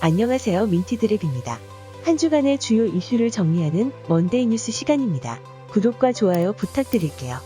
안녕하세요, 민티드랩입니다. 한 주간의 주요 이슈를 정리하는 먼데이 뉴스 시간입니다. 구독과 좋아요 부탁드릴게요.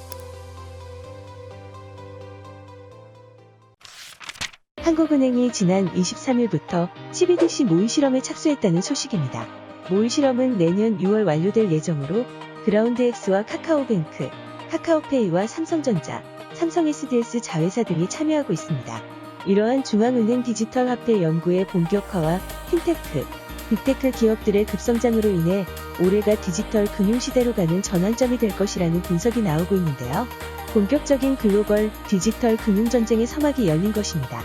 한국은행이 지난 23일부터 CBDC 모의 실험에 착수했다는 소식입니다. 모의 실험은 내년 6월 완료될 예정으로 그라운드엑스와 카카오뱅크, 카카오페이와 삼성전자, 삼성 SDS 자회사 등이 참여하고 있습니다. 이러한 중앙은행 디지털 화폐 연구의 본격화와 핀테크, 빅테크 기업들의 급성장으로 인해 올해가 디지털 금융시대로 가는 전환점이 될 것이라는 분석이 나오고 있는데요. 본격적인 글로벌 디지털 금융전쟁의 서막이 열린 것입니다.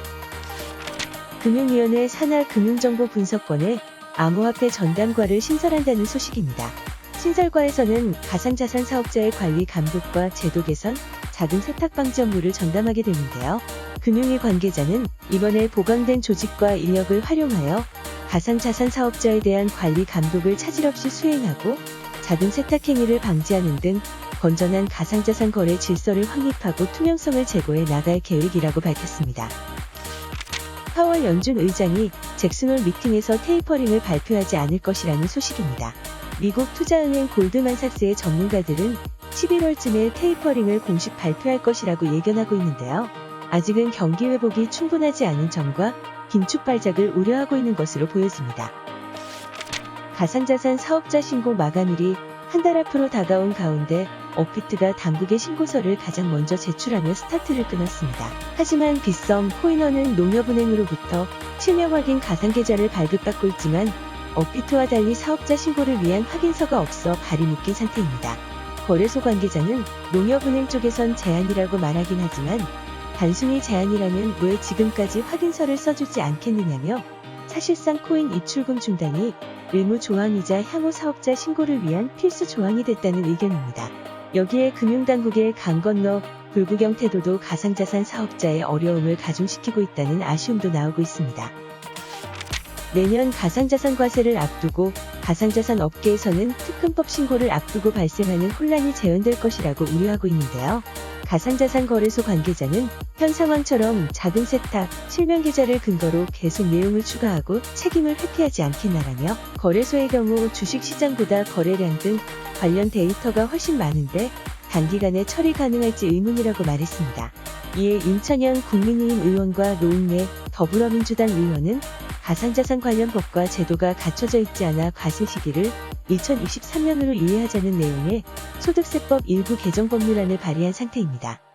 금융위원회 산하 금융정보분석권의 암호화폐 전담과를 신설한다는 소식입니다. 신설과에서는 가상자산 사업자의 관리 감독과 제도 개선, 자금 세탁 방지 업무를 전담하게 되는데요. 금융위 관계자는 이번에 보강된 조직과 인력을 활용하여 가상자산 사업자에 대한 관리 감독을 차질 없이 수행하고 자금 세탁 행위를 방지하는 등 건전한 가상자산 거래 질서를 확립하고 투명성을 제고해 나갈 계획이라고 밝혔습니다. 파월 연준 의장이 잭슨홀 미팅에서 테이퍼링을 발표하지 않을 것이라는 소식입니다. 미국 투자은행 골드만삭스의 전문가들은 11월쯤에 테이퍼링을 공식 발표할 것이라고 예견하고 있는데요. 아직은 경기 회복이 충분하지 않은 점과 긴축 발작을 우려하고 있는 것으로 보여집니다. 가상자산 사업자 신고 마감일이 한 달 앞으로 다가온 가운데 업비트가 당국의 신고서를 가장 먼저 제출하며 스타트를 끊었습니다. 하지만 빗썸 코인원은 농협은행으로부터 실명 확인 가상계좌를 발급받고 있지만 업비트와 달리 사업자 신고를 위한 확인서가 없어 발이 묶인 상태입니다. 거래소 관계자는 농협은행 쪽에선 제한이라고 말하긴 하지만 단순히 제한이라면 왜 지금까지 확인서를 써주지 않겠느냐며 사실상 코인 입출금 중단이 의무 조항이자 향후 사업자 신고를 위한 필수 조항이 됐다는 의견입니다. 여기에 금융당국의 강 건너 불구경 태도도 가상자산 사업자의 어려움을 가중시키고 있다는 아쉬움도 나오고 있습니다. 내년 가상자산 과세를 앞두고 가상자산 업계에서는 특근법 신고를 앞두고 발생하는 혼란이 재현될 것이라고 우려하고 있는데요. 가상자산 거래소 관계자는 현 상황처럼 자금 세탁, 실명 계좌를 근거로 계속 내용을 추가하고 책임을 회피하지 않겠나라며 거래소의 경우 주식시장보다 거래량 등 관련 데이터가 훨씬 많은데 단기간에 처리 가능할지 의문이라고 말했습니다. 이에 윤창현 국민의힘 의원과 노웅래 더불어민주당 의원은 가상자산 관련 법과 제도가 갖춰져 있지 않아 과세 시기를 2023년으로 유예하자는 내용의 소득세법 일부 개정 법률안을 발의한 상태입니다.